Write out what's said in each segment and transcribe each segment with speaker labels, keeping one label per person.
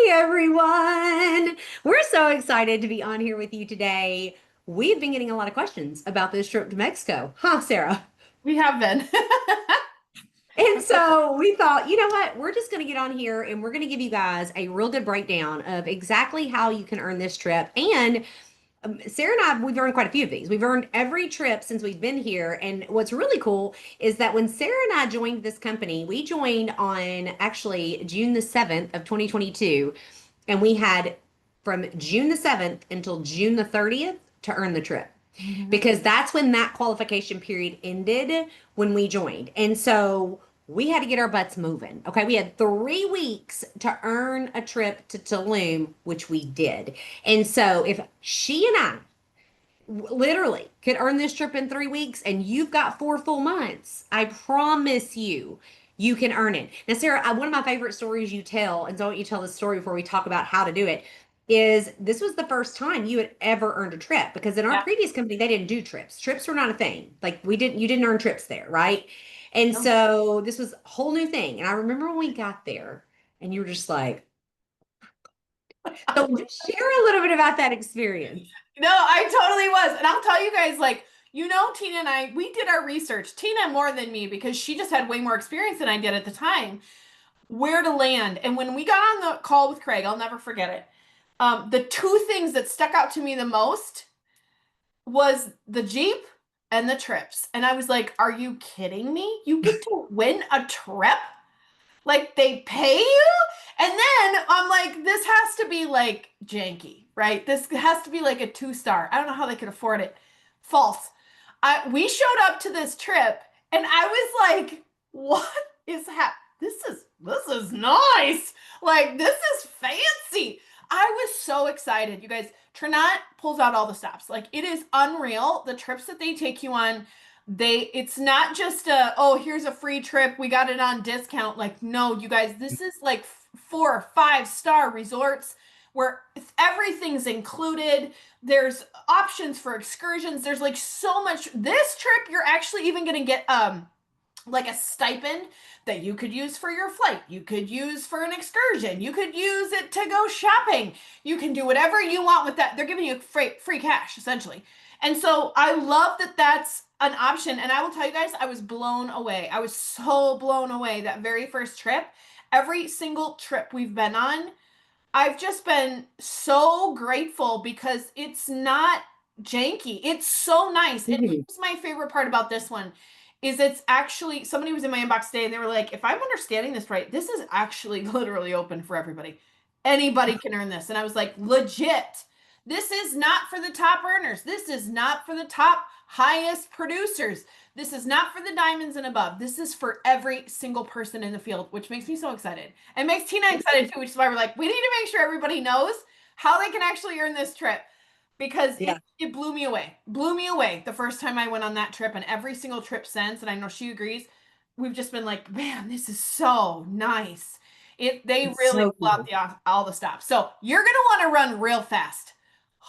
Speaker 1: Everyone. We're so excited to be on here with you today. We've been getting a lot of questions about this trip to Mexico. Huh, Sarah?
Speaker 2: We have been.
Speaker 1: And so we thought, you know what? We're just going to get on here and we're going to give you guys a real good breakdown of exactly how you can earn this trip. And Sarah and I, we've earned quite a few of these. We've earned every trip since we've been here. And what's really cool is that when Sarah and I joined this company, we joined on actually June the 7th of 2022. And we had from June the 7th until June the 30th to earn the trip
Speaker 2: Mhm.
Speaker 1: because that's when that qualification period ended when we joined. And so we had to get our butts moving. Okay. We had 3 weeks to earn a trip to Tulum, which we did. And so if she and I literally could earn this trip in 3 weeks and you've got 4 full months, I promise you, you can earn it. Now, Sarah, one of my favorite stories you tell, and so I want you to tell this story before we talk about how to do it, is this was the first time you had ever earned a trip because in our
Speaker 2: Yeah.
Speaker 1: previous company, they didn't do trips. Trips were not a thing. Like you didn't earn trips there, right? And
Speaker 2: No.
Speaker 1: so this was a whole new thing. And I remember when we got there and you were just like, so just share a little bit about that experience.
Speaker 2: No, I totally was. And I'll tell you guys, Tina and I, we did our research. Tina more than me because she just had way more experience than I did at the time, where to land. And when we got on the call with Craig, I'll never forget it. The two things that stuck out to me the most was the Jeep and the trips. And I was like, are you kidding me? You get to win a trip? Like they pay you? And then I'm like, this has to be like janky, right? This has to be like a 2 star. I don't know how they could afford it. False. We showed up to this trip and I was like, what is happening? This is nice. Like this is fancy. I was so excited. You guys, Trinat pulls out all the stops. Like it is unreal. The trips that they take you on, it's not just a, oh, here's a free trip, we got it on discount. Like no, you guys, this is like 4 or 5 star resorts where everything's included. There's options for excursions. There's like so much. This trip you're actually even going to get like a stipend that you could use for your flight. You could use for an excursion. You could use it to go shopping. You can do whatever you want with that. They're giving you free cash essentially. And so I love that that's an option. And I will tell you guys, I was blown away. I was so blown away that very first trip. Every single trip we've been on, I've just been so grateful because it's not janky. It's so nice. And
Speaker 1: Mhm.
Speaker 2: here's my favorite part about this one is it's actually somebody was in my inbox today and they were like, if I'm understanding this right, this is actually literally open for everybody. Anybody can earn this. And I was like, legit. This is not for the top earners. This is not for the top highest producers. This is not for the diamonds and above. This is for every single person in the field, which makes me so excited. And makes Tina excited too, which is why we're like, we need to make sure everybody knows how they can actually earn this trip because
Speaker 1: Yeah.
Speaker 2: it blew me away. Blew me away the first time I went on that trip and every single trip since, and I know she agrees, we've just been like, man, this is so nice. They
Speaker 1: It's
Speaker 2: really
Speaker 1: so
Speaker 2: pull out
Speaker 1: cool.
Speaker 2: all the stops. So you're gonna want to run real fast.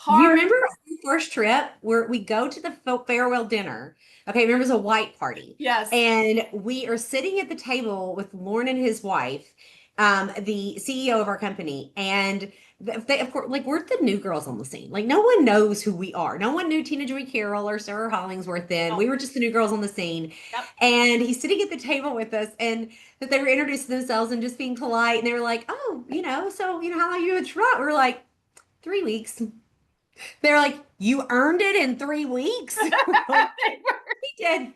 Speaker 1: You
Speaker 2: Hard.
Speaker 1: remember our first trip where we go to the farewell dinner? Okay, remember it was a white party.
Speaker 2: Yes.
Speaker 1: And we are sitting at the table with Lauren and his wife, the CEO of our company. And they, of course, like we're the new girls on the scene. Like no one knows who we are. No one knew Tina Joy Carroll or Sarah Hollingsworth then.
Speaker 2: Oh,
Speaker 1: We were just the new girls on the scene.
Speaker 2: yep.
Speaker 1: And he's sitting at the table with us and that they were introducing themselves and just being polite. And they were like, oh, how long you in Toronto? We were like, 3 weeks. They're like, you earned it in 3 weeks? We're like,
Speaker 2: They were,
Speaker 1: we did.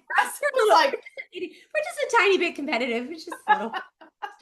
Speaker 2: we're like,
Speaker 1: We're just a tiny bit competitive. It's just a little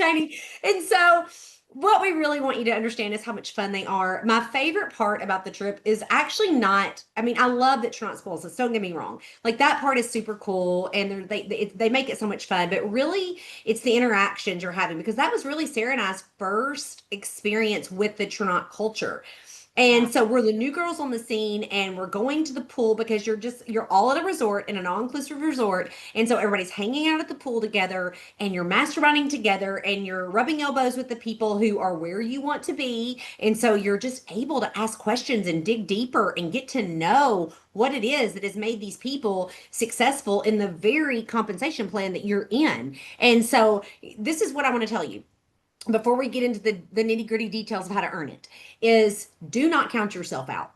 Speaker 1: tiny. And so what we really want you to understand is how much fun they are. My favorite part about the trip is actually not, I mean, I love that Toronto spoils us. Don't get me wrong. Like that part is super cool and they make it so much fun, but really it's the interactions you're having because that was really Sarah and I's first experience with the Toronto culture.
Speaker 2: yeah.
Speaker 1: And so we're the new girls on the scene and we're going to the pool because you're all at a resort in an all-inclusive resort. And so everybody's hanging out at the pool together and you're masterminding together and you're rubbing elbows with the people who are where you want to be. And so you're just able to ask questions and dig deeper and get to know what it is that has made these people successful in the very compensation plan that you're in. And so this is what I want to tell you. before we get into the nitty gritty details of how to earn it, is do not count yourself out.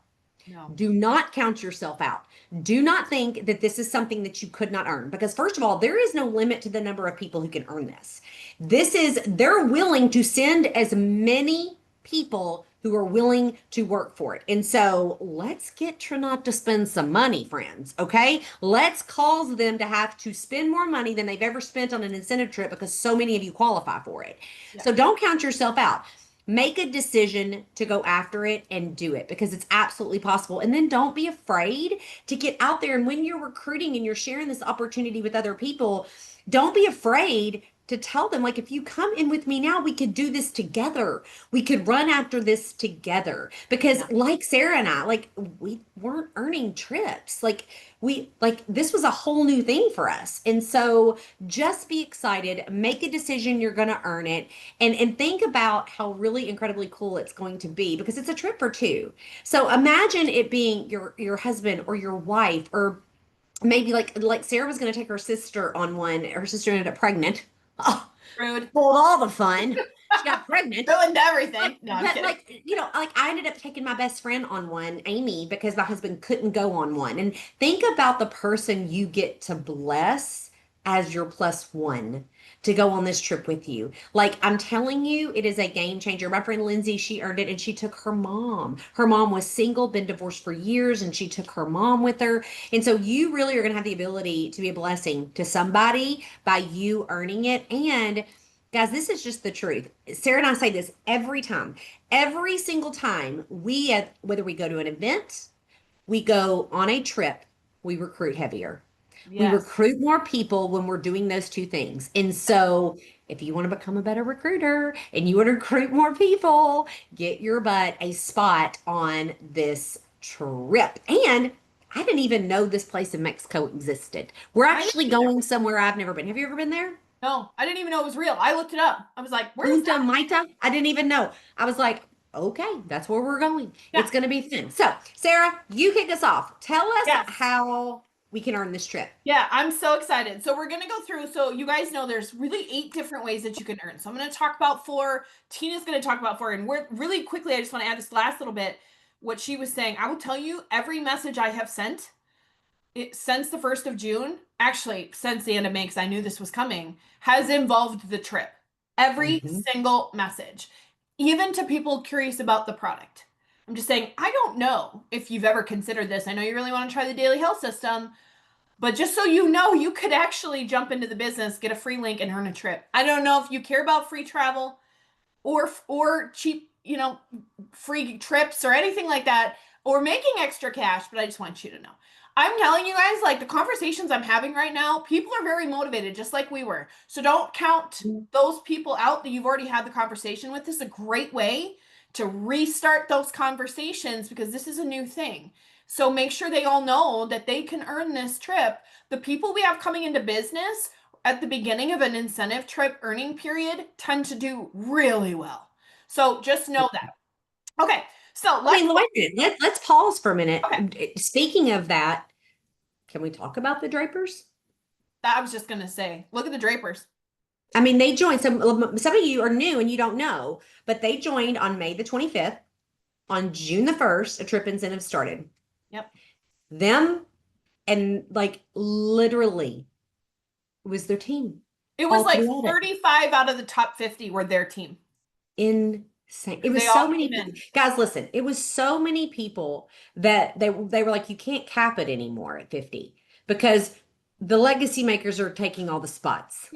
Speaker 2: No.
Speaker 1: Do not count yourself out. Do not think that this is something that you could not earn, because first of all, there is no limit to the number of people who can earn this. They're willing to send as many people who are willing to work for it. And so let's get Trinot to spend some money, friends. Okay. Let's cause them to have to spend more money than they've ever spent on an incentive trip, because so many of you qualify for it.
Speaker 2: Yeah.
Speaker 1: So don't count yourself out. Make a decision to go after it and do it, because it's absolutely possible. And then don't be afraid to get out there. And when you're recruiting and you're sharing this opportunity with other people, don't be afraid to tell them, like, if you come in with me now, we could do this together. We could run after this together. Because like Sarah and I, like, we weren't earning trips. Like this was a whole new thing for us. And so just be excited, make a decision, you're going to earn it. And think about how really incredibly cool it's going to be, because it's a trip for two. So imagine it being your husband or your wife, or maybe like Sarah was going to take her sister on one. Her sister ended up pregnant. Oh,
Speaker 2: Rude.
Speaker 1: spoiled all the fun. She got pregnant.
Speaker 2: Ruined everything. No, I'm
Speaker 1: But
Speaker 2: kidding.
Speaker 1: like, like I ended up taking my best friend on one, Amy, because my husband couldn't go on one. And think about the person you get to bless as your plus one to go on this trip with you. Like, I'm telling you, it is a game changer. My friend Lindsay, she earned it, and she took her mom. Her mom was single, been divorced for years, and she took her mom with her. And so you really are going to have the ability to be a blessing to somebody by you earning it. And guys, this is just the truth. Sarah and I say this every time. Every single time whether we go to an event, we go on a trip, we recruit heavier. We
Speaker 2: Yes.
Speaker 1: recruit more people when we're doing those two things. And so if you want to become a better recruiter and you want to recruit more people, get your butt a spot on this trip. And I didn't even know this place in Mexico existed. We're
Speaker 2: I didn't
Speaker 1: actually
Speaker 2: either.
Speaker 1: going somewhere I've never been. Have you ever been there?
Speaker 2: No, I didn't even know it was real. I looked it up. I was like, where is
Speaker 1: Punta
Speaker 2: that?
Speaker 1: Mita? I didn't even know. I was like, okay, that's where we're going.
Speaker 2: Yeah.
Speaker 1: It's going to be fun. So, Sarah, you kick us off. Tell us
Speaker 2: Yes.
Speaker 1: how we can earn this trip.
Speaker 2: Yeah, I'm so excited. So we're going to go through. So you guys know there's really 8 different ways that you can earn. So I'm going to talk about 4. Tina's going to talk about 4. And we're really quickly, I just want to add this last little bit. What she was saying, I will tell you, every message I have sent since the 1st of June, actually since the end of May, because I knew this was coming, has involved the trip. Every
Speaker 1: Mhm.
Speaker 2: single message, even to people curious about the product. I'm just saying, I don't know if you've ever considered this. I know you really want to try the daily health system, but just so you know, you could actually jump into the business, get a free link, and earn a trip. I don't know if you care about free travel or cheap, free trips or anything like that, or making extra cash, but I just want you to know. I'm telling you guys, like the conversations I'm having right now, people are very motivated, just like we were. So don't count those people out that you've already had the conversation with. This is a great way to restart those conversations, because this is a new thing. So make sure they all know that they can earn this trip. The people we have coming into business at the beginning of an incentive trip earning period tend to do really well. So just know that. Okay, so
Speaker 1: I
Speaker 2: let's
Speaker 1: mean, wait a minute. Let's pause for a minute.
Speaker 2: okay.
Speaker 1: Speaking of that, can we talk about the Drapers?
Speaker 2: I was just gonna say, look at the Drapers.
Speaker 1: I mean, they joined. Some of you are new and you don't know, but they joined on May the 25th. On June the 1st, a trip incentive started.
Speaker 2: Yep.
Speaker 1: Them, and like literally was their team.
Speaker 2: It was
Speaker 1: All
Speaker 2: like
Speaker 1: three at it.
Speaker 2: 35 out of the top 50 were their team.
Speaker 1: Insane. It
Speaker 2: They
Speaker 1: was
Speaker 2: all
Speaker 1: so many
Speaker 2: came in.
Speaker 1: guys, listen, it was so many people that they were like, you can't cap it anymore at 50, because the legacy makers are taking all the spots.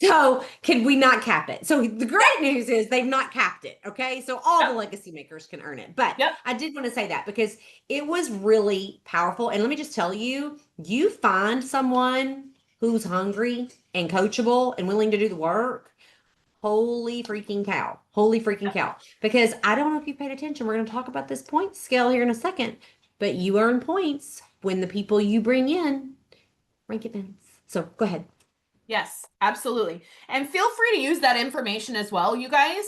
Speaker 1: So can we not cap it? So the great news is they've not capped it. Okay. So all
Speaker 2: Yep.
Speaker 1: the legacy makers can earn it. But
Speaker 2: Yep.
Speaker 1: I did want to say that because it was really powerful. And let me just tell you, you find someone who's hungry and coachable and willing to do the work. Holy freaking cow. Holy freaking cow. Because I don't know if you paid attention. We're going to talk about this point scale here in a second, but you earn points when the people you bring in rank events. So go ahead.
Speaker 2: Yes, absolutely. And feel free to use that information as well, you guys.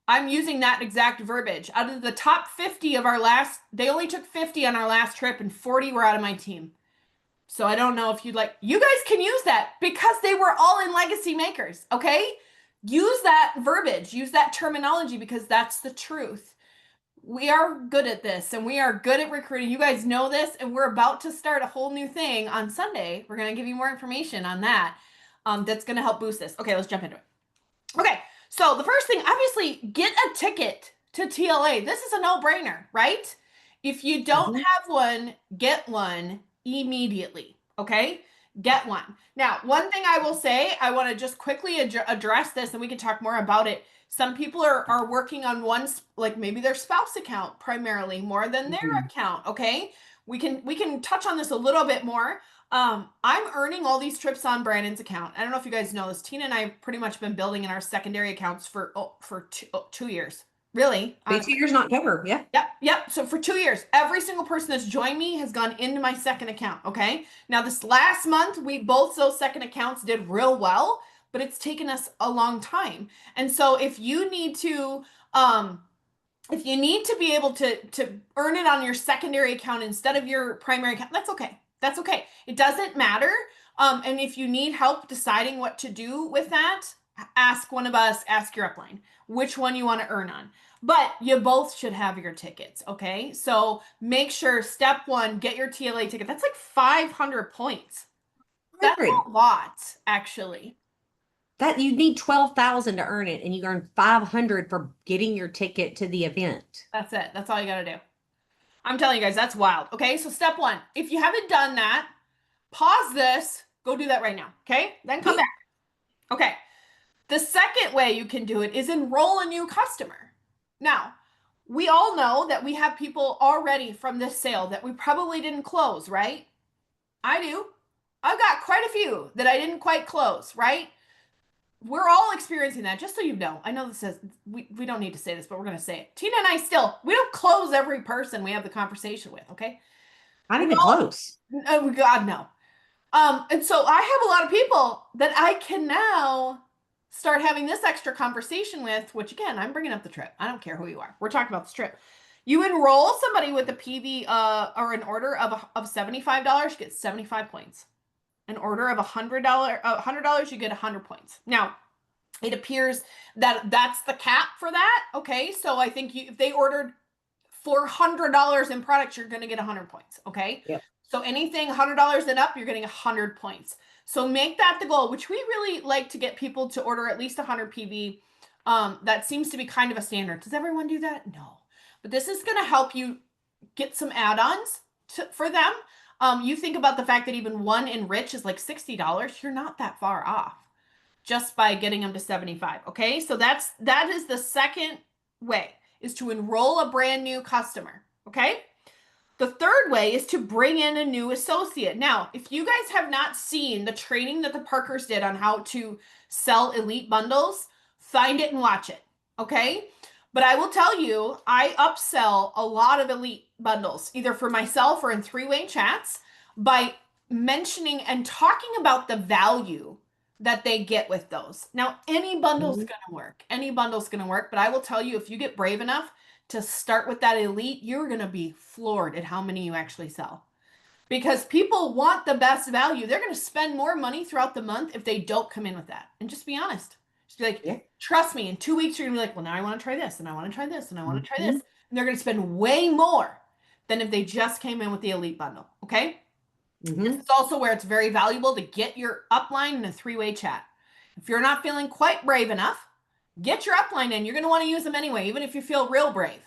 Speaker 2: I'm using that exact verbiage. Out of the top 50 of our last, they only took 50 on our last trip and 40 were out of my team. So I don't know if you'd like, you guys can use that because they were all in legacy makers, okay? use that verbiage, use that terminology because that's the truth. We are good at this and we are good at recruiting. You guys know this, and we're about to start a whole new thing on Sunday. We're going to give you more information on that. That's going to help boost this. Okay, let's jump into it. Okay, so the first thing, obviously, get a ticket to TLA. This is a no-brainer, right? If you don't
Speaker 1: Mhm.
Speaker 2: have one, get one immediately. Okay, get one. Now, one thing I will say, I want to just quickly address this, and we can talk more about it. Some people are working on one, like maybe their spouse account primarily more than their
Speaker 1: Mhm.
Speaker 2: account. Okay, we can touch on this a little bit more. I'm earning all these trips on Brandon's account. I don't know if you guys know this. Tina and I have pretty much been building in our secondary accounts for 2 years. Really,
Speaker 1: Be
Speaker 2: honestly.
Speaker 1: 2 years in October. Yeah.
Speaker 2: Yep, yep. So for 2 years, every single person that's joined me has gone into my second account. Okay. Now this last month, we both those second accounts did real well, but it's taken us a long time. And so um, if you need to be able to earn it on your secondary account instead of your primary account, that's okay. That's okay. It doesn't matter. And if you need help deciding what to do with that, ask one of us, ask your upline which one you want to earn on. But you both should have your tickets, okay? So make sure step one, get your TLA ticket. That's like 500 points. That's
Speaker 1: 100.
Speaker 2: a lot, actually.
Speaker 1: That you need 12,000 to earn it, and you earn 500 for getting your ticket to the event.
Speaker 2: That's it. That's all you got to do. I'm telling you guys, that's wild. Okay, so step one, if you haven't done that, pause this, go do that right now. Okay, then come back. Okay, the second way you can do it is enroll a new customer. Now, we all know that we have people already from this sale that we probably didn't close, right? I do. I've got quite a few that I didn't quite close, right? We're all experiencing that, just so you know. I know this says we don't need to say this, but we're going to say it. Tina and I still, we don't close every person we have the conversation with, okay?
Speaker 1: Not
Speaker 2: We
Speaker 1: even
Speaker 2: all,
Speaker 1: close.
Speaker 2: oh, God, no. And so I have a lot of people that I can now start having this extra conversation with, which again, I'm bringing up the trip. I don't care who you are. We're talking about this trip. You enroll somebody with a PV or an order of $75, you get 75 points. An order of $100, you get 100 points. Now, it appears that that's the cap for that. Okay, so I think if they ordered $400 in products, you're going to get 100 points. Okay.
Speaker 1: Yep.
Speaker 2: So anything $100 and up, you're getting 100 points. So make that the goal, which we really like to get people to order at least 100 PV. That seems to be kind of a standard. Does everyone do that? No. But this is going to help you get some add-ons for them. You think about the fact that even one Enrich is like $60. You're not that far off just by getting them to 75. Okay. So that is the second way, is to enroll a brand new customer. Okay. The third way is to bring in a new associate. Now, if you guys have not seen the training that the Parkers did on how to sell elite bundles, find it and watch it. Okay. But I will tell you, I upsell a lot of elite bundles, either for myself or in three-way chats, by mentioning and talking about the value that they get with those. Now, any bundle's
Speaker 1: Mhm.
Speaker 2: going to work. Any bundle's going to work. But I will tell you, if you get brave enough to start with that elite, you're going to be floored at how many you actually sell. Because people want the best value. They're going to spend more money throughout the month if they don't come in with that. And just be honest. Just be like,
Speaker 1: Yeah.
Speaker 2: trust me, in 2 weeks, you're going to be like, well, now I want to try this, and I want to try this, and I want to try this.
Speaker 1: Mhm.
Speaker 2: And they're going to spend way more than if they just came in with the elite bundle. Okay. This
Speaker 1: Mhm.
Speaker 2: is also where it's very valuable to get your upline in a three-way chat. If you're not feeling quite brave enough, get your upline in. You're going to want to use them anyway, even if you feel real brave.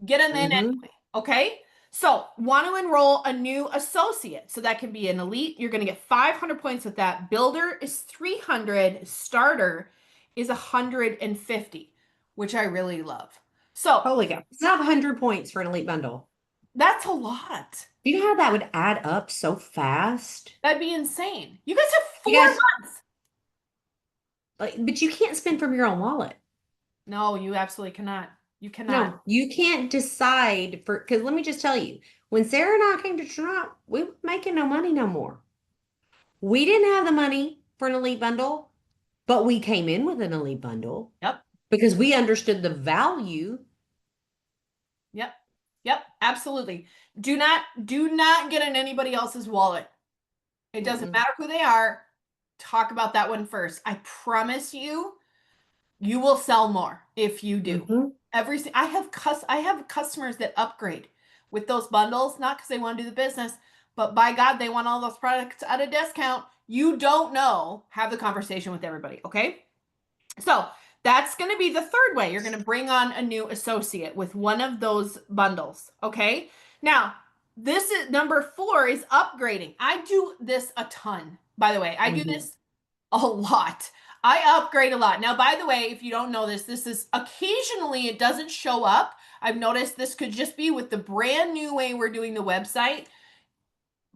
Speaker 2: Get them in
Speaker 1: Mhm.
Speaker 2: anyway. Okay. So, want to enroll a new associate. So, that can be an elite. You're going to get 500 points with that. Builder is 300. Starter is 150, which I really love. So,
Speaker 1: Holy cow. It's not 100 points for an elite bundle.
Speaker 2: that's a lot.
Speaker 1: You know how that would add up so fast?
Speaker 2: That'd be insane. You guys have
Speaker 1: You
Speaker 2: 4
Speaker 1: guys,
Speaker 2: months.
Speaker 1: like, but you can't spend from your own wallet.
Speaker 2: No, you absolutely cannot. You cannot.
Speaker 1: No, you can't decide for, because let me just tell you, when Sarah and I came to Toronto, we were making no money no more. We didn't have the money for an elite bundle, but we came in with an elite bundle
Speaker 2: Yep.
Speaker 1: because we understood the value.
Speaker 2: Yep. Yep. Absolutely. Do not get in anybody else's wallet. It doesn't
Speaker 1: Mm-mm.
Speaker 2: matter who they are. Talk about that one first. I promise you, You will sell more if you do.
Speaker 1: Mm-hmm.
Speaker 2: I have customers that upgrade with those bundles, not because they want to do the business, but by God, they want all those products at a discount. You don't know. Have the conversation with everybody, okay? So that's going to be the third way. You're going to bring on a new associate with one of those bundles. Okay. Now, this is number 4 is upgrading. I do this a ton. By the way, I do
Speaker 1: Mm-hmm.
Speaker 2: this a lot. I upgrade a lot. Now, by the way, if you don't know this, this is occasionally it doesn't show up. I've noticed this could just be with the brand new way we're doing the website.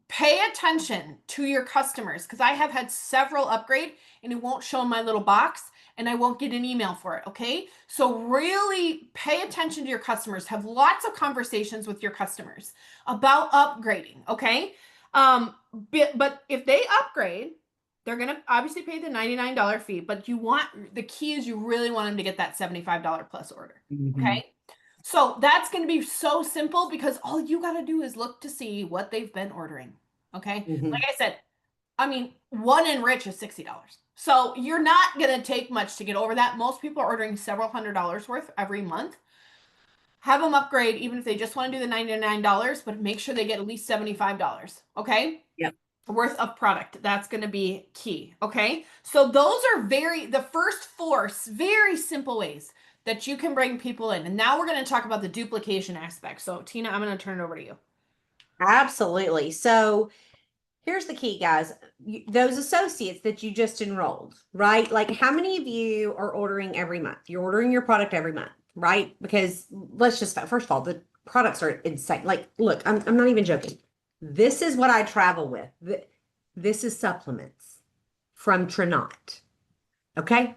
Speaker 2: Pay attention to your customers because I have had several upgrade and it won't show in my little box and I won't get an email for it. Okay. So really pay attention to your customers. Have lots of conversations with your customers about upgrading. Okay. But if they upgrade, they're going to obviously pay the $99 fee, but the key is you really want them to get that $75 plus order.
Speaker 1: Mm-hmm.
Speaker 2: Okay. So that's going to be so simple because all you got to do is look to see what they've been ordering. Okay.
Speaker 1: Mm-hmm.
Speaker 2: Like I said, I mean, one Enrich is $60. So you're not going to take much to get over that. Most people are ordering several $100s worth every month. Have them upgrade even if they just want to do the $99, but make sure they get at least $75. Okay.
Speaker 1: Yep.
Speaker 2: Worth of product. That's going to be key. Okay. So those are the first 4 very simple ways that you can bring people in. And now we're going to talk about the duplication aspect. So Tina, I'm going to turn it over to you.
Speaker 1: Absolutely. So here's the key, guys. Those associates that you just enrolled, right? Like, how many of you are ordering every month? You're ordering your product every month, right? Because let's just, first of all, the products are insane. Like, look, I'm not even joking. This is what I travel with. This is supplements from Trinot. Okay.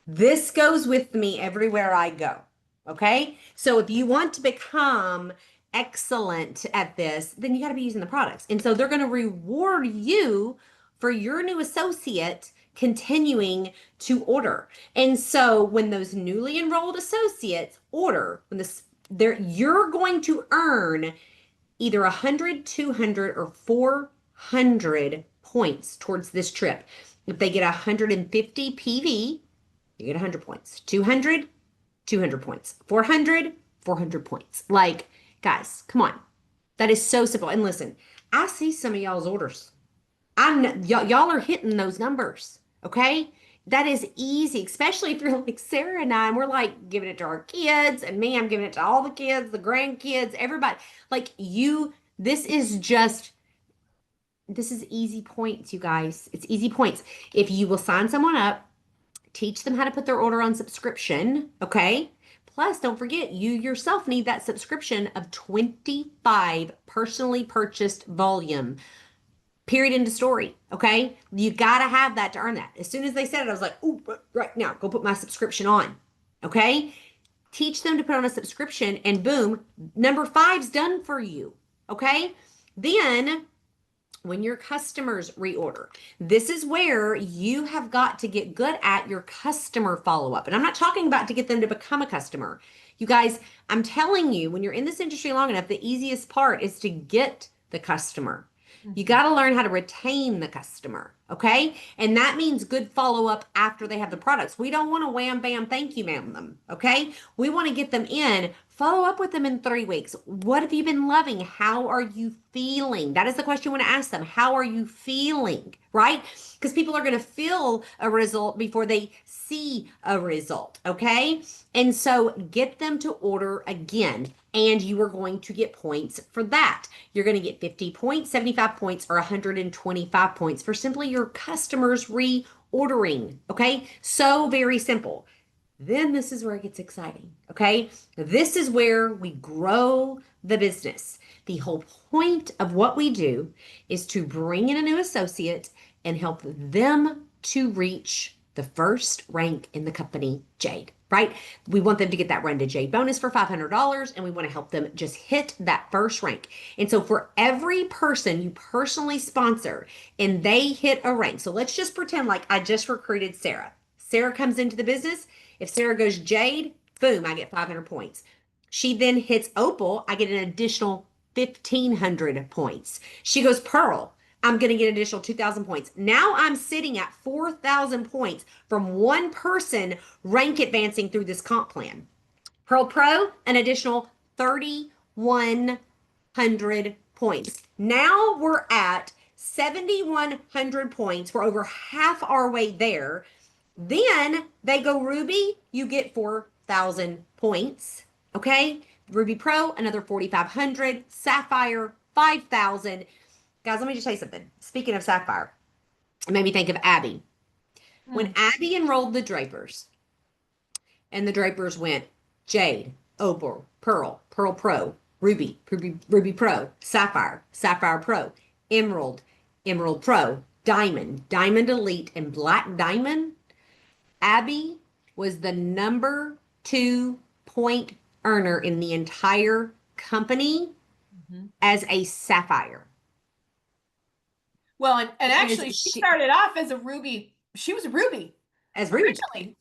Speaker 1: This goes with me everywhere I go. Okay. So if you want to become excellent at this, then you got to be using the products. And so they're going to reward you for your new associate continuing to order. And so when those newly enrolled associates order, you're going to earn either 100, 200, or 400 points towards this trip. If they get 150 PV, you get 100 points. 200, 200 points. 400, 400 points. Like, guys, come on. That is so simple. And listen, I see some of y'all's orders. Y'all are hitting those numbers. Okay. That is easy, especially if you're like Sarah and I, and we're like giving it to our kids, and me, I'm giving it to all the kids, the grandkids, everybody. Like this is easy points, you guys. It's easy points. If you will sign someone up, teach them how to put their order on subscription, okay? Plus, don't forget, you yourself need that subscription of 25 personally purchased volume. Period, end of story, okay? You got to have that to earn that. As soon as they said it, I was like, "Ooh, right now, go put my subscription on," okay? Teach them to put on a subscription, and boom, number 5's done for you, okay? Then when your customers reorder, this is where you have got to get good at your customer follow up. And I'm not talking about to get them to become a customer. You guys, I'm telling you, when you're in this industry long enough, the easiest part is to get the customer. You got to learn how to retain the customer. Okay. And that means good follow up after they have the products. We don't want to wham, bam, thank you, ma'am them. Okay. We want to get them in, follow up with them in 3 weeks. What have you been loving? How are you feeling? That is the question you want to ask them. How are you feeling? Right? Because people are going to feel a result before they see a result. Okay. And so get them to order again, and you are going to get points for that. You're going to get 50 points, 75 points, or 125 points for simply your customers reordering. Okay. So very simple. Then this is where it gets exciting. Okay. This is where we grow the business. The whole point of what we do is to bring in a new associate and help them to reach the first rank in the company, Jade, right? We want them to get that Run to Jade bonus for $500, and we want to help them just hit that first rank. And so for every person you personally sponsor and they hit a rank, so let's just pretend like I just recruited Sarah. Sarah comes into the business. If Sarah goes Jade, boom, I get 500 points. She then hits Opal, I get an additional 1,500 points. She goes Pearl, I'm going to get an additional 2,000 points. Now I'm sitting at 4,000 points from one person rank advancing through this comp plan. Pearl Pro, an additional 3,100 points. Now we're at 7,100 points. We're over half our way there. Then they go Ruby, you get 4,000 points. Okay. Ruby Pro, another 4,500. Sapphire, 5,000. Guys, let me just tell you something. Speaking of Sapphire, it made me think of Abby. When
Speaker 2: Mm.
Speaker 1: Abby enrolled the Drapers, and the Drapers went Jade, Opal, Pearl, Pearl Pro, Ruby, Ruby Pro, Sapphire, Sapphire Pro, Emerald, Emerald Pro, Diamond, Diamond Elite, and Black Diamond, Abby was the number 2 point earner in the entire company
Speaker 2: Mhm.
Speaker 1: as a Sapphire.
Speaker 2: Well, and
Speaker 1: Because
Speaker 2: actually, she
Speaker 1: she,
Speaker 2: started off as a Ruby. She was a Ruby
Speaker 1: as Ruby.
Speaker 2: originally.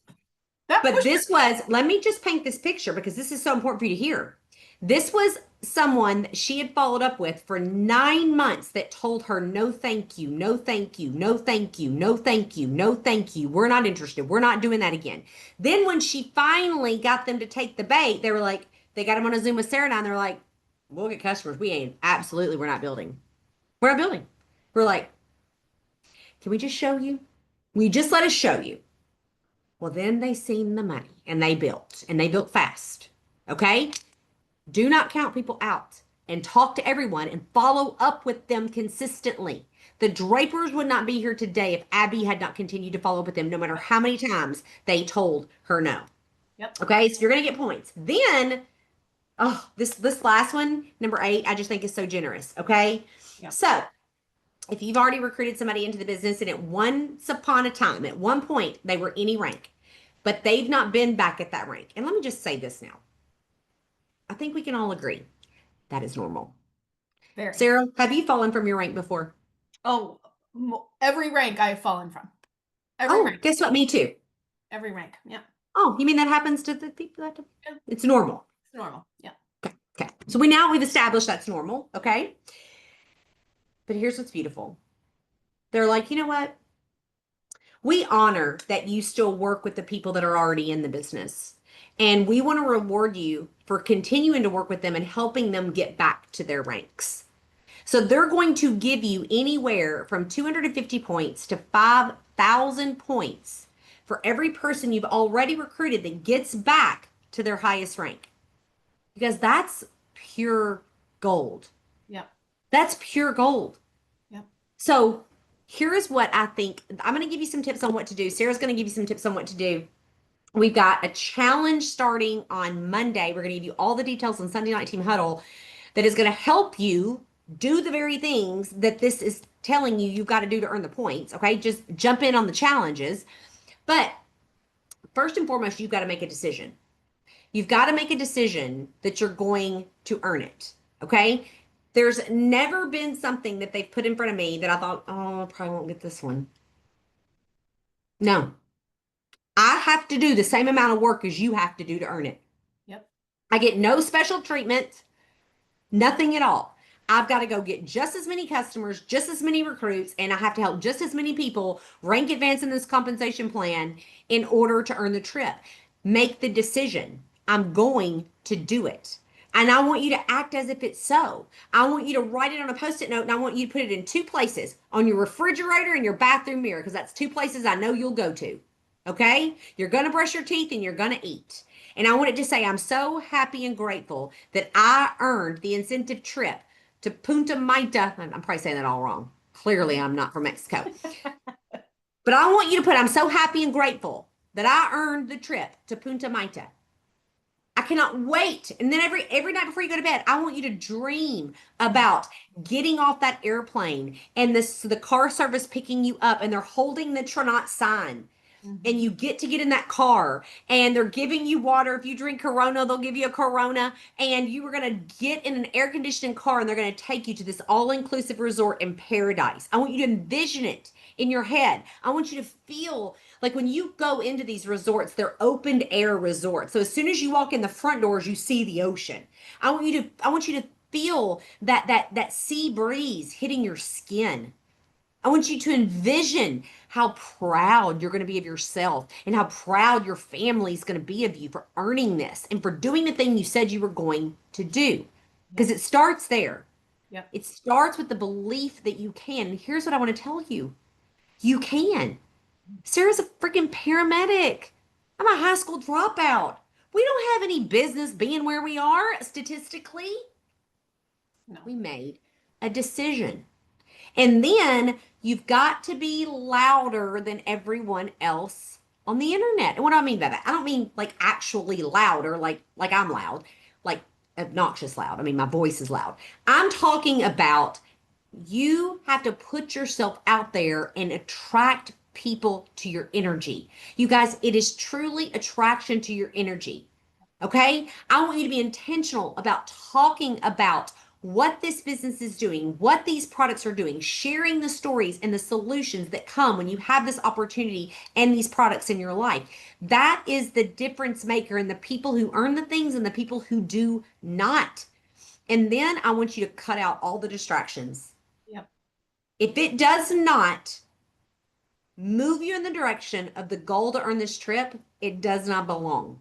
Speaker 2: That
Speaker 1: But
Speaker 2: pushed
Speaker 1: this was, let me just paint this picture because this is so important for you to hear. This was someone that she had followed up with for 9 months that told her, no, thank you, no, thank you, no, thank you, no, thank you, no, thank you. We're not interested. We're not doing that again. Then when she finally got them to take the bait, they were like, they got them on a Zoom with Sarah and I, and they're like, we'll get customers. We ain't, absolutely, we're not building. We're not building. We're like, can we just show you? We just let us show you. Well, then they seen the money and they built fast. Okay. Do not count people out and talk to everyone and follow up with them consistently. The Drapers would not be here today if Abby had not continued to follow up with them, no matter how many times they told her no.
Speaker 2: Yep.
Speaker 1: Okay. So you're going to get points. Then, oh, this last one, number 8, I just think is so generous. Okay.
Speaker 2: Yep.
Speaker 1: So if you've already recruited somebody into the business and at once upon a time, at one point, they were any rank, but they've not been back at that rank. And let me just say this now. I think we can all agree that is normal.
Speaker 2: Very.
Speaker 1: Sarah, have you fallen from your rank before?
Speaker 2: Oh, every rank I've fallen from. Every
Speaker 1: Oh,
Speaker 2: rank.
Speaker 1: guess what? Me too.
Speaker 2: Every rank. Yeah.
Speaker 1: Oh, you mean that happens to the people that it's normal.
Speaker 2: It's normal. Yeah.
Speaker 1: Okay. Okay. So we've established that's normal. Okay. But here's what's beautiful. They're like, you know what? We honor that you still work with the people that are already in the business. And we want to reward you for continuing to work with them and helping them get back to their ranks. So they're going to give you anywhere from 250 points to 5,000 points for every person you've already recruited that gets back to their highest rank. Because that's pure gold.
Speaker 2: Yeah.
Speaker 1: That's pure gold.
Speaker 2: Yeah.
Speaker 1: So here's what I think. I'm going to give you some tips on what to do. Sarah's going to give you some tips on what to do. We've got a challenge starting on Monday. We're going to give you all the details on Sunday Night Team Huddle that is going to help you do the very things that this is telling you you've got to do to earn the points. Okay. Just jump in on the challenges. But first and foremost, you've got to make a decision. You've got to make a decision that you're going to earn it. Okay. There's never been something that they've put in front of me that I thought, oh, I probably won't get this one. No. I have to do the same amount of work as you have to do to earn it.
Speaker 2: Yep.
Speaker 1: I get no special treatment, nothing at all. I've got to go get just as many customers, just as many recruits, and I have to help just as many people rank advance in this compensation plan in order to earn the trip. Make the decision. I'm going to do it. And I want you to act as if it's so. I want you to write it on a post-it note and I want you to put it in 2 places, on your refrigerator and your bathroom mirror, because that's 2 places I know you'll go to. Okay? You're going to brush your teeth and you're going to eat. And I wanted to say I'm so happy and grateful that I earned the incentive trip to Punta Mita. I'm probably saying that all wrong. Clearly, I'm not from Mexico. But I want you to put, I'm so happy and grateful that I earned the trip to Punta Mita. I cannot wait. And then every night before you go to bed, I want you to dream about getting off that airplane and the car service picking you up and they're holding the Tronot sign. And you get to get in that car and they're giving you water. If you drink Corona, they'll give you a Corona. And you are going to get in an air conditioned car and they're going to take you to this all-inclusive resort in paradise. I want you to envision it in your head. I want you to feel like when you go into these resorts, they're open air resorts. So as soon as you walk in the front doors, you see the ocean. I want you to feel that sea breeze hitting your skin. I want you to envision how proud you're going to be of yourself and how proud your family is going to be of you for earning this and for doing the thing you said you were going to do. Because
Speaker 2: Yep.
Speaker 1: it starts there.
Speaker 2: Yep.
Speaker 1: It starts with the belief that you can. And here's what I want to tell you, you can. Sarah's a freaking paramedic. I'm a high school dropout. We don't have any business being where we are statistically.
Speaker 2: No.
Speaker 1: We made a decision. And then you've got to be louder than everyone else on the internet. And what do I mean by that? I don't mean like actually louder, like I'm loud, like obnoxious loud. I mean my voice is loud. I'm talking about you have to put yourself out there and attract people to your energy. You guys, it is truly attraction to your energy. Okay? I want you to be intentional about talking about what this business is doing, what these products are doing, sharing the stories and the solutions that come when you have this opportunity and these products in your life. That is the difference maker in the people who earn the things and the people who do not. And then I want you to cut out all the distractions.
Speaker 2: Yep.
Speaker 1: If it does not move you in the direction of the goal to earn this trip, it does not belong.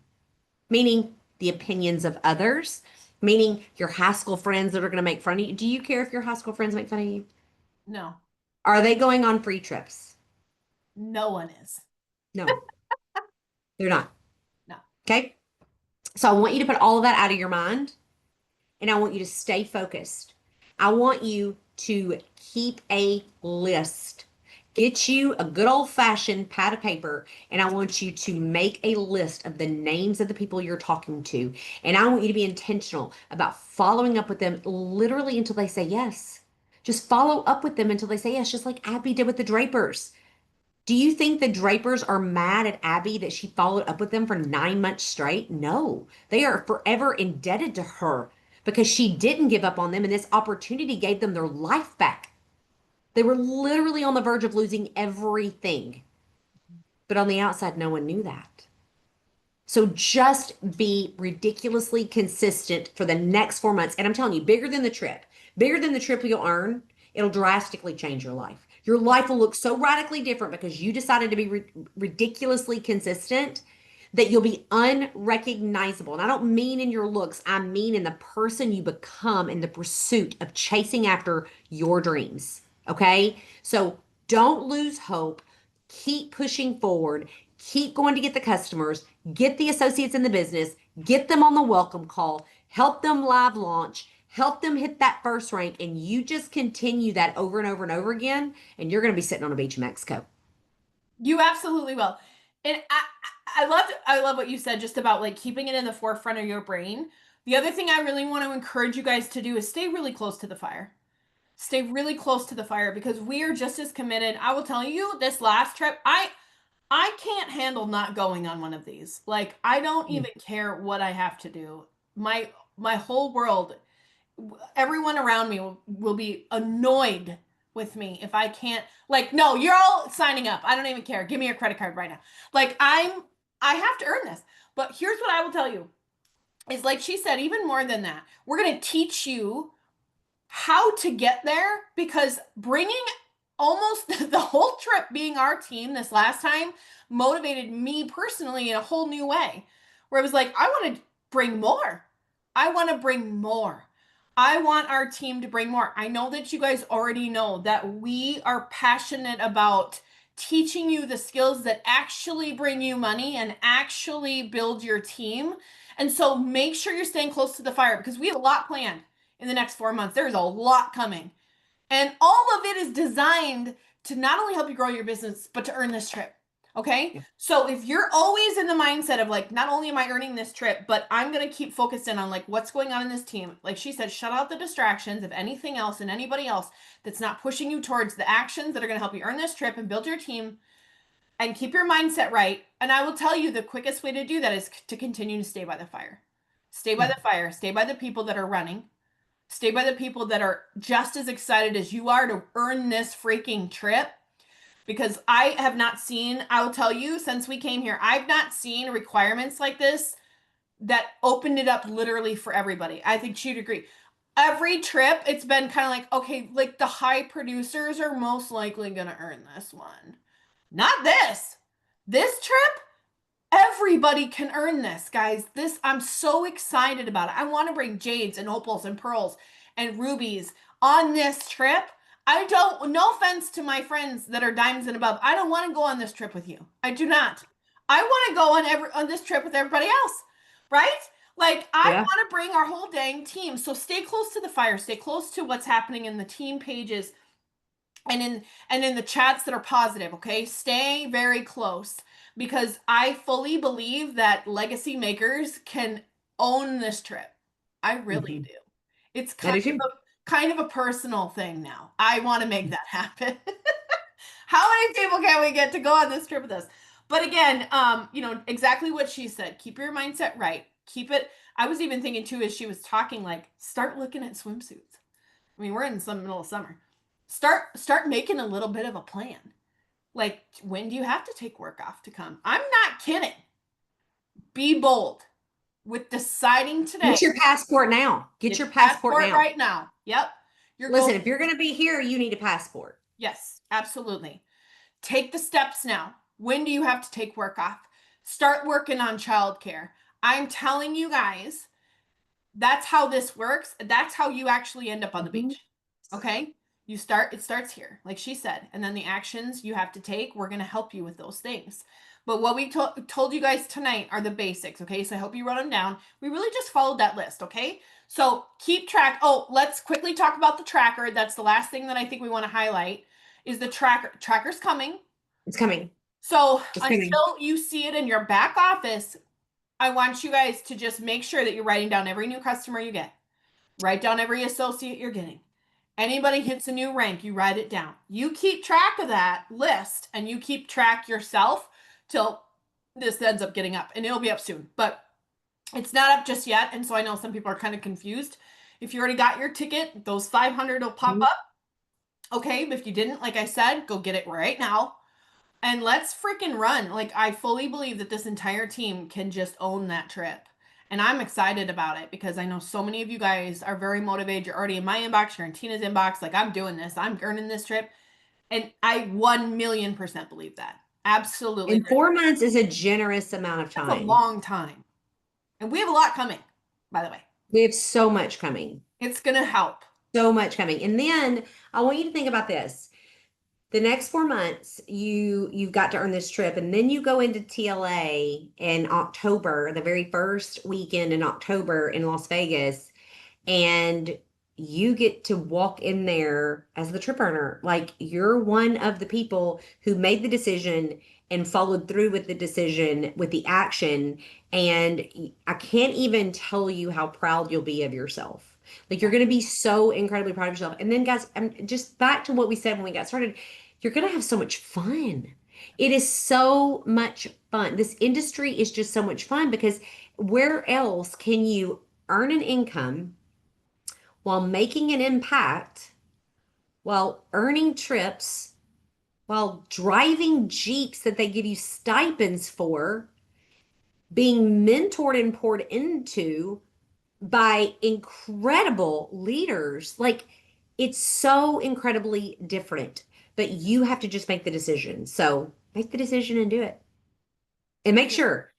Speaker 1: Meaning the opinions of others, meaning your high school friends that are going to make fun of you. Do you care if your high school friends make fun of you?
Speaker 2: No.
Speaker 1: Are they going on free trips?
Speaker 2: No one is.
Speaker 1: No, they're not.
Speaker 2: No.
Speaker 1: Okay. So I want you to put all of that out of your mind and I want you to stay focused. I want you to keep a list. Get you a good old fashioned pad of paper, and I want you to make a list of the names of the people you're talking to. And I want you to be intentional about following up with them literally until they say yes. Just follow up with them until they say yes, just like Abby did with the Drapers. Do you think the Drapers are mad at Abby that she followed up with them for 9 months straight? No, they are forever indebted to her because she didn't give up on them, and this opportunity gave them their life back. They were literally on the verge of losing everything. But on the outside, no one knew that. So just be ridiculously consistent for the next 4 months. And I'm telling you, bigger than the trip you'll earn, it'll drastically change your life. Your life will look so radically different because you decided to be ridiculously consistent that you'll be unrecognizable. And I don't mean in your looks, I mean in the person you become in the pursuit of chasing after your dreams. Okay? So don't lose hope. Keep pushing forward. Keep going to get the customers, get the associates in the business, get them on the welcome call, help them live launch, help them hit that first rank, and you just continue that over and over and over again, and you're going to be sitting on a beach in Mexico.
Speaker 2: You absolutely will. And I love what you said just about like keeping it in the forefront of your brain. The other thing I really want to encourage you guys to do is stay really close to the fire. Stay really close to the fire because we are just as committed. I will tell you this last trip, I can't handle not going on one of these. Like I don't even care what I have to do. My whole world, everyone around me will be annoyed with me if I can't, like, no, you're all signing up. I don't even care. Give me your credit card right now. Like I have to earn this. But here's what I will tell you is like she said, even more than that, we're going to teach you how to get there because bringing almost the whole trip being our team this last time motivated me personally in a whole new way where I was like, I want to bring more. I want to bring more. I want our team to bring more. I know that you guys already know that we are passionate about teaching you the skills that actually bring you money and actually build your team. And so make sure you're staying close to the fire because we have a lot planned in the next 4 months. There's a lot coming. And all of it is designed to not only help you grow your business, but to earn this trip. Okay.
Speaker 1: Yeah.
Speaker 2: So if you're always in the mindset of like, not only am I earning this trip, but I'm going to keep focused in on like what's going on in this team. Like she said, shut out the distractions of anything else and anybody else that's not pushing you towards the actions that are going to help you earn this trip and build your team and keep your mindset right. And I will tell you the quickest way to do that is to continue to stay by the fire. Stay by
Speaker 1: Yeah.
Speaker 2: the fire. Stay by the people that are running. Stay by the people that are just as excited as you are to earn this freaking trip. Because I have not seen, I will tell you, since we came here, I've not seen requirements like this that opened it up literally for everybody. I think she'd agree. every trip, it's been kind of like, okay, like the high producers are most likely going to earn this one. Not this. This trip, everybody can earn this, guys. This, I'm so excited about it. I want to bring jades and opals and pearls and rubies on this trip. I don't, no offense to my friends that are diamonds and above. I don't want to go on this trip with you. I do not. I want to go on this trip with everybody else, right? Like I
Speaker 1: Yeah.
Speaker 2: want to bring our whole dang team. So stay close to the fire. Stay close to what's happening in the team pages and in the chats that are positive, okay? Stay very close because I fully believe that legacy makers can own this trip. I really
Speaker 1: Hmm.
Speaker 2: do. It's
Speaker 1: I do too.
Speaker 2: kind of a personal thing now. I want to make that happen. How many people can we get to go on this trip with us? But again, exactly what she said. Keep your mindset right. Keep it. I was even thinking too, as she was talking, like, start looking at swimsuits. I mean, we're in the middle of summer. Start making a little bit of a plan. Like, when do you have to take work off to come? I'm not kidding. Be bold with deciding today.
Speaker 1: Get your passport now. Get
Speaker 2: Get
Speaker 1: your
Speaker 2: your
Speaker 1: passport
Speaker 2: passport
Speaker 1: now.
Speaker 2: right now. Yep. You're
Speaker 1: Listen,
Speaker 2: going.
Speaker 1: if you're going to be here, you need a passport.
Speaker 2: Yes, absolutely. Take the steps now. When do you have to take work off? Start working on childcare. I'm telling you guys, that's how this works. That's how you actually end up on the
Speaker 1: Mhm.
Speaker 2: beach. Okay? It starts here, like she said. And then the actions you have to take, we're going to help you with those things. But what we told you guys tonight are the basics. Okay? So I hope you wrote them down. We really just followed that list. Okay? So keep track. Oh, let's quickly talk about the tracker. That's the last thing that I think we want to highlight is the tracker. Tracker's coming.
Speaker 1: It's coming.
Speaker 2: So
Speaker 1: It's coming.
Speaker 2: until you see it in your back office, I want you guys to just make sure that you're writing down every new customer you get. Write down every associate you're getting. Anybody hits a new rank, you write it down. You keep track of that list and you keep track yourself till this ends up getting up and it'll be up soon. But it's not up just yet. And so I know some people are kind of confused. If you already got your ticket, those 500 will pop
Speaker 1: Mhm.
Speaker 2: up. Okay. But if you didn't, like I said, go get it right now. And let's freaking run. Like, I fully believe that this entire team can just own that trip. And I'm excited about it because I know so many of you guys are very motivated. You're already in my inbox, you're in Tina's inbox. Like, I'm doing this, I'm earning this trip. And I 1,000,000% believe that. Absolutely.
Speaker 1: And 4 months is a generous amount of
Speaker 2: That's a
Speaker 1: time.
Speaker 2: long time. And we have a lot coming, by the way.
Speaker 1: We have so much coming.
Speaker 2: It's going to help.
Speaker 1: So much coming. And then I want you to think about this. The next 4 months, you've got to earn this trip, and then you go into TLA in October, the very first weekend in October in Las Vegas, and you get to walk in there as the trip earner. Like you're one of the people who made the decision and followed through with the decision, with the action. And I can't even tell you how proud you'll be of yourself. Like you're
Speaker 2: Yeah.
Speaker 1: going to be so incredibly proud of yourself. And then, guys, I'm just back to what we said when we got started. You're going to have so much fun. It is so much fun. This industry is just so much fun because where else can you earn an income while making an impact, while earning trips, while driving Jeeps that they give you stipends for, being mentored and poured into by incredible leaders. Like it's so incredibly different, but you have to just make the decision. So make the decision and do it. And make sure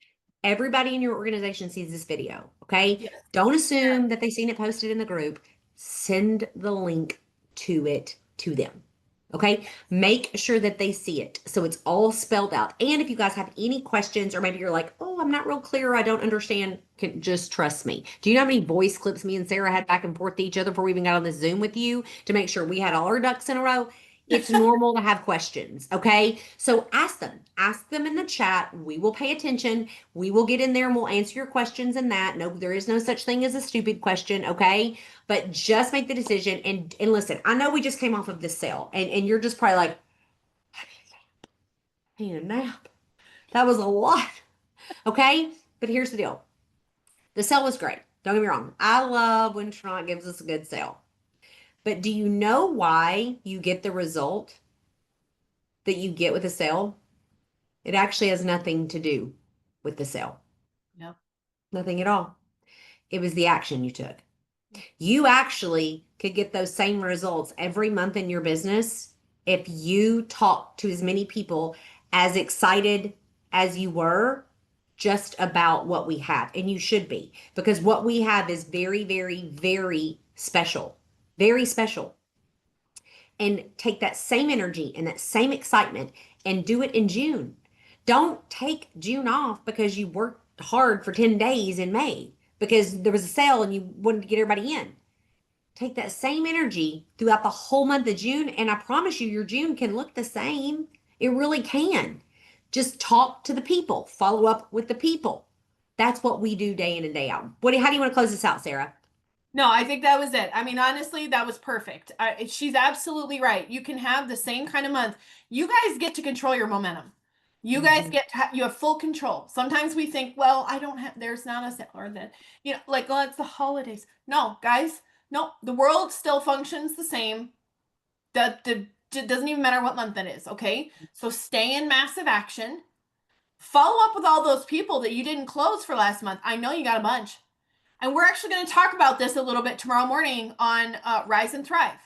Speaker 1: everybody in your organization sees this video, okay?
Speaker 2: Yes.
Speaker 1: Don't assume that they've seen it posted in the group. Send the link to it to them. Okay, make sure that they see it so it's all spelled out. And if you guys have any questions, or maybe you're like, oh, I'm not real clear, I don't understand, just trust me. Do you know how many voice clips me and Sarah had back and forth to each other before we even got on this Zoom with you to make sure we had all our ducks in a row? It's normal to have questions, okay? So ask them in the chat. We will pay attention. We will get in there and we'll answer your questions and that. No, there is no such thing as a stupid question, okay? But just make the decision and listen, I know we just came off of this sale and you're just probably like, I need a nap. That was a lot. Okay? But here's the deal. The sale was great. Don't get me wrong. I love when Tronc gives us a good sale. But do you know why you get the result that you get with a sale? It actually has nothing to do with the sale.
Speaker 2: Yep.
Speaker 1: Nothing at all. It was the action you took. You actually could get those same results every month in your business if you talk to as many people as excited as you were just about what we have. And you should be, because what we have is very, very, very special. Very special. And take that same energy and that same excitement and do it in June. Don't take June off because you worked hard for 10 days in May because there was a sale and you wanted to get everybody in. Take that same energy throughout the whole month of June, and I promise you, your June can look the same. It really can. Just talk to the people, follow up with the people. That's what we do day in and day out. How do you want to close this out, Sarah?
Speaker 2: No, I think that was it. I mean, honestly, that was perfect. She's absolutely right. You can have the same kind of month. You guys get to control your momentum. You guys
Speaker 1: Mhm.
Speaker 2: get to you have full control. Sometimes we think, well, I don't have, there's not a sale, or that, like, well, it's the holidays. No, guys, no, the world still functions the same. It doesn't even matter what month it is, okay? So stay in massive action. Follow up with all those people that you didn't close for last month. I know you got a bunch. And we're actually going to talk about this a little bit tomorrow morning on Rise and Thrive.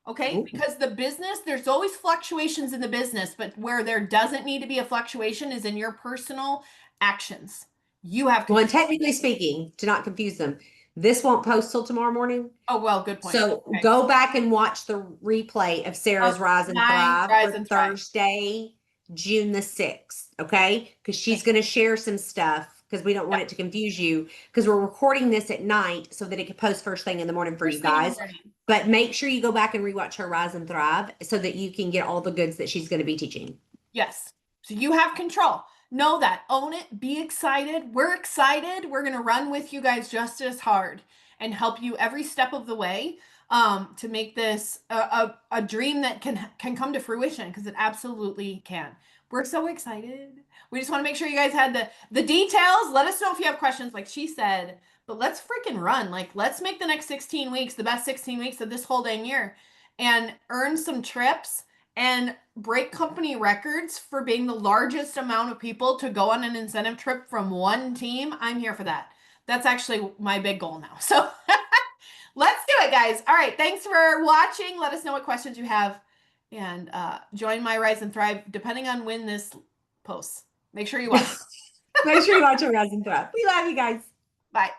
Speaker 2: Okay?
Speaker 1: Ooh.
Speaker 2: Because the business, there's always fluctuations in the business, but where there doesn't need to be a fluctuation is in your personal actions. You have
Speaker 1: Well, and
Speaker 2: control.
Speaker 1: technically speaking, to not confuse them, this won't post till tomorrow morning.
Speaker 2: Oh, well, good point.
Speaker 1: So
Speaker 2: Okay.
Speaker 1: go back and watch the replay of
Speaker 2: Oh,
Speaker 1: Sarah's Rise and
Speaker 2: my
Speaker 1: Thrive
Speaker 2: Rise
Speaker 1: for
Speaker 2: and Thrive.
Speaker 1: Thursday, June the 6th. Okay. Because she's
Speaker 2: Thank
Speaker 1: going to share some stuff because we don't
Speaker 2: you.
Speaker 1: want it to confuse you because we're recording this at night so that it can post first thing in the morning for you
Speaker 2: First thing in the
Speaker 1: guys.
Speaker 2: morning.
Speaker 1: But make sure you go back and rewatch her Rise and Thrive so that you can get all the goods that she's going to be teaching.
Speaker 2: Yes. So you have control. Know that. Own it. Be excited. We're excited. We're going to run with you guys just as hard and help you every step of the way, to make this a dream that can come to fruition, because it absolutely can. We're so excited. We just want to make sure you guys had the details. Let us know if you have questions, like she said. But let's freaking run. Like, let's make the next 16 weeks the best 16 weeks of this whole dang year and earn some trips and break company records for being the largest amount of people to go on an incentive trip from one team. I'm here for that. That's actually my big goal now. So let's do it, guys. All right. Thanks for watching. Let us know what questions you have, and join my Rise and Thrive depending on when this posts. Make sure you watch.
Speaker 1: Make sure you watch her Rise and Thrive. We love you guys.
Speaker 2: Bye.